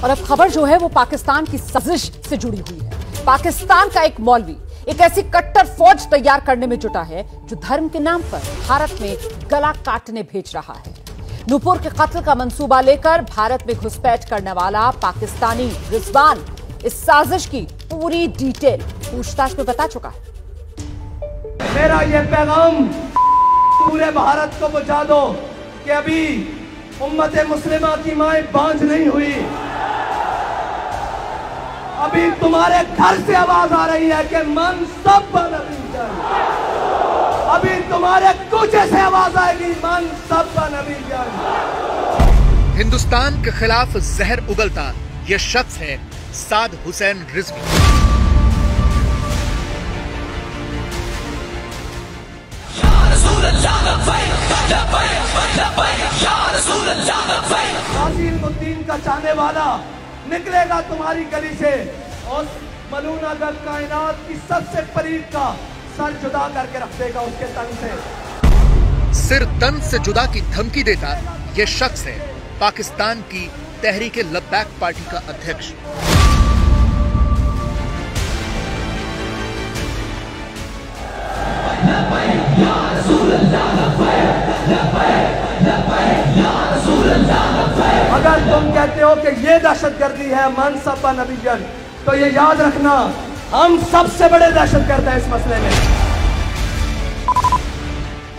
और अब खबर जो है वो पाकिस्तान की साजिश से जुड़ी हुई है। पाकिस्तान का एक मौलवी एक ऐसी कट्टर फौज तैयार करने में जुटा है जो धर्म के नाम पर भारत में गला काटने भेज रहा है। नूपुर के कत्ल का मंसूबा लेकर भारत में घुसपैठ करने वाला पाकिस्तानी रिजवान इस साजिश की पूरी डिटेल पूछताछ में बता चुका है। मेरा ये पैगाम पूरे भारत को पहुंचा दो कि अभी उम्मत मुस्लिमा की माएं बांझ नहीं हुई। अभी तुम्हारे घर से आवाज आ रही है कि मनसब नबी जान। अभी तुम्हारे कूचे से आवाज आएगी मनसब नबी जान। हिंदुस्तान के खिलाफ जहर उगलता यह शख्स है साद हुसैन रिजवी। नाज़ीमुद्दीन का चाहने वाला निकलेगा तुम्हारी गली से और मलूना दल कायनात की सबसे परीद का सर जुदा करके रख देगा उसके तन से। सिर तन से जुदा की धमकी देता यह शख्स है पाकिस्तान की तहरीके लब्बैक पार्टी का अध्यक्ष। अगर तुम कहते हो कि ये दहशतगर्दी है मनसब नबीयन, तो ये याद रखना हम सबसे बड़े दहशतगर्द हैं इस मसले में।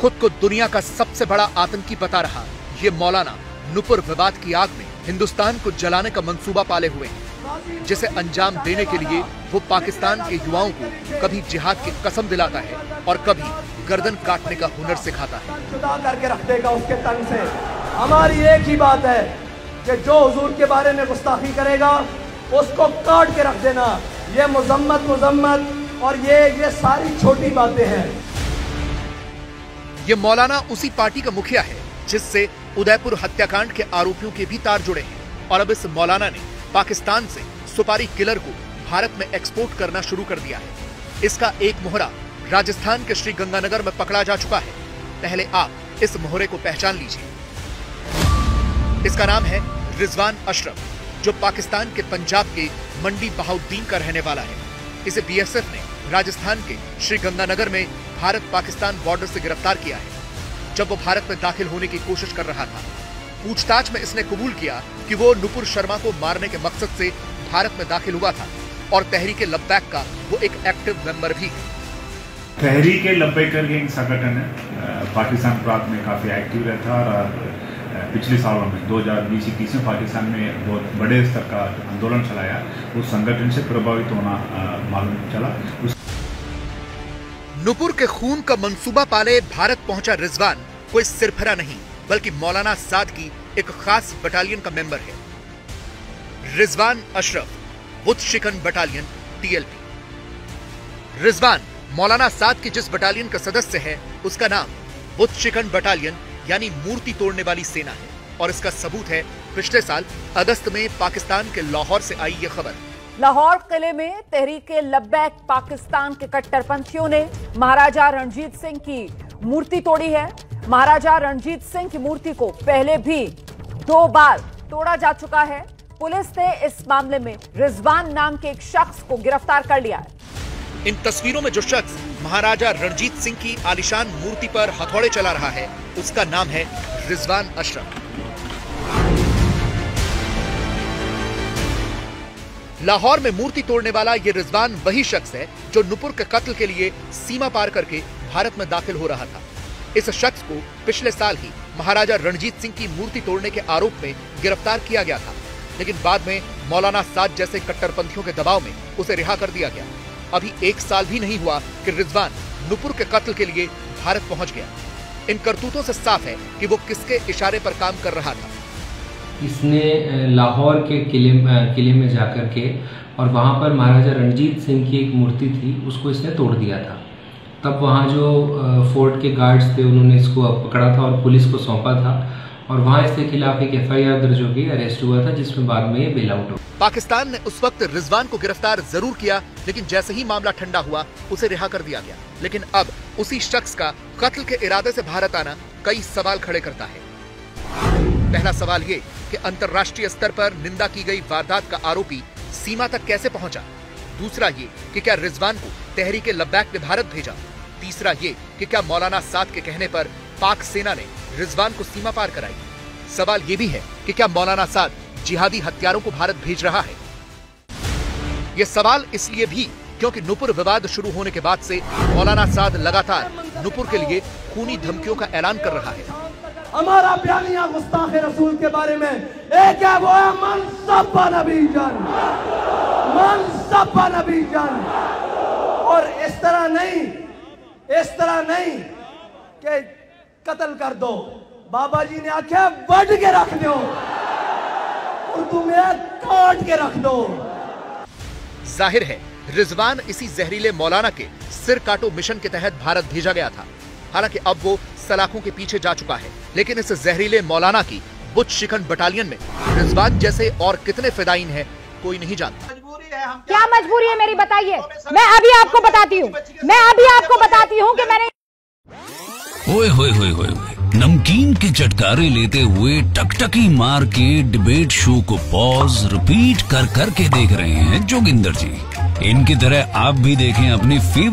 खुद को दुनिया का सबसे बड़ा आतंकी बता रहा ये मौलाना नूपुर विवाद की आग में हिंदुस्तान को जलाने का मंसूबा पाले हुए हैं, जिसे अंजाम देने के लिए वो पाकिस्तान के युवाओं को कभी जिहाद की कसम दिलाता है और कभी गर्दन काटने का हुनर सिखाता है। जुदा करके रख देगा उसके तन से। हमारी एक ही बात है कि जो हुजूर के बारे में गुस्ताखी करेगा उसको काट के रख देना। ये मुजम्मत और ये सारी छोटी बातें हैं। ये मौलाना उसी पार्टी का मुखिया है जिससे उदयपुर हत्याकांड के आरोपियों के भी तार जुड़े हैं और अब इस मौलाना ने पाकिस्तान से सुपारी किलर को भारत में एक्सपोर्ट करना शुरू कर दिया है। इसका एक मोहरा राजस्थान के श्री गंगानगर में पकड़ा जा चुका है। पहले आप इस मोहरे को पहचान लीजिए। इसका नाम है रिजवान अशरफ, जो पाकिस्तान के पंजाब के मंडी बहाउद्दीन का रहने वाला है। इसे बीएसएफ ने राजस्थान के श्री गंगानगर में भारत पाकिस्तान बॉर्डर से गिरफ्तार किया है जब वो भारत में दाखिल होने की कोशिश कर रहा था। पूछताछ में इसने कबूल किया कि वो नूपुर शर्मा को मारने के मकसद से भारत में दाखिल हुआ था और तहरीके लब्बैक का वो एक एक्टिव मेंबर भी है। तहरीके लब्बैक गैंग संगठन है, पाकिस्तान प्रांत में काफी एक्टिव रहता है और पिछले सालों में 2020-21 में पाकिस्तान में बहुत बड़े स्तर का आंदोलन चलाया। उस संगठन से प्रभावित होना मालूम चला। नूपुर के खून का मंसूबा पाले भारत पहुंचा रिजवान कोई सिरफिरा नहीं बल्कि मौलाना साद की एक खास बटालियन का मेंबर है। रिजवान अशरफ बुत शिकन बटालियन टीएलपी। रिजवान मौलाना साद की जिस बटालियन का सदस्य है उसका नाम बुत शिकन बटालियन यानी मूर्ति तोड़ने वाली सेना है और इसका सबूत है पिछले साल अगस्त में पाकिस्तान के लाहौर से आई ये खबर। लाहौर किले में तहरीके लब्बैक पाकिस्तान के कट्टरपंथियों ने महाराजा रणजीत सिंह की मूर्ति तोड़ी है। महाराजा रणजीत सिंह की मूर्ति को पहले भी 2 बार तोड़ा जा चुका है। पुलिस ने इस मामले में रिजवान नाम के एक शख्स को गिरफ्तार कर लिया है। इन तस्वीरों में जो शख्स महाराजा रणजीत सिंह की आलिशान मूर्ति पर हथौड़े चला रहा है उसका नाम है रिजवान अशरफ। लाहौर में मूर्ति तोड़ने वाला ये रिजवान वही शख्स है जो नूपुर के कत्ल के लिए सीमा पार करके भारत में दाखिल हो रहा था। इस शख्स को पिछले साल ही महाराजा रणजीत सिंह की मूर्ति तोड़ने के आरोप में गिरफ्तार किया गया था, लेकिन बाद में मौलाना साद जैसे कट्टरपंथियों के दबाव में उसे रिहा कर दिया गया। अभी 1 साल भी नहीं हुआ कि रिजवान नूपुर के कत्ल के लिए भारत पहुंच गया। इन करतूतों से साफ है कि वो किसके इशारे पर काम कर रहा था। इसने लाहौर के किले में जाकर के और वहाँ पर महाराजा रणजीत सिंह की एक मूर्ति थी उसको इसने तोड़ दिया था। तब वहाँ जो फोर्ट के गार्ड्स थे उन्होंने इसको पकड़ा था और पुलिस को सौंपा था और वहाँ इसके खिलाफ एक FIR दर्ज हो गई, अरेस्ट हुआ था, जिसमें बाद में ये बेल आउट हो। पाकिस्तान ने उस वक्त रिजवान को गिरफ्तार जरूर किया, लेकिन जैसे ही मामला ठंडा हुआ उसे रिहा कर दिया गया। लेकिन अब उसी शख्स का कत्ल के इरादे से भारत आना कई सवाल खड़े करता है। पहला सवाल ये कि अंतर्राष्ट्रीय स्तर पर निंदा की गई वारदात का आरोपी सीमा तक कैसे पहुंचा। दूसरा ये कि क्या रिजवान को तहरीके लब्बैक ने भारत भेजा। तीसरा ये कि क्या मौलाना साद के कहने पर पाक सेना ने रिजवान को सीमा पार कराई। सवाल ये भी है कि क्या मौलाना साद जिहादी हत्यारों को भारत भेज रहा है। ये सवाल इसलिए भी क्योंकि नुपुर विवाद शुरू होने के बाद से मौलाना साद लगातार नुपुर के लिए खूनी धमकियों का ऐलान कर रहा है। हमारा बयानिया गुस्ताखे रसूल के बारे में एक है, वो है मनसब्बा नबी जान, मनसब्बा नबी जान। और इस तरह नहीं कि कत्ल कर दो, बाबा जी ने आख्या वड के रख दो, उर्दू में काट के रख दो। जाहिर है रिजवान इसी जहरीले मौलाना के सिर काटो मिशन के तहत भारत भेजा गया था। हालांकि अब वो सलाखों के पीछे जा चुका है, लेकिन इस जहरीले मौलाना की बुत शिकन बटालियन में रिजवान जैसे और कितने फिदायीन हैं कोई नहीं जानता। क्या मजबूरी है मेरी, बताइए। मैं अभी आपको बताती हूँ कि मैंने ओए होए होए होए नमकीन के चटकारे लेते हुए टकटकी मार के डिबेट शो को पॉज रिपीट कर करके देख रहे हैं जोगिंदर जी। इनकी तरह आप भी देखें अपनी फेवरेट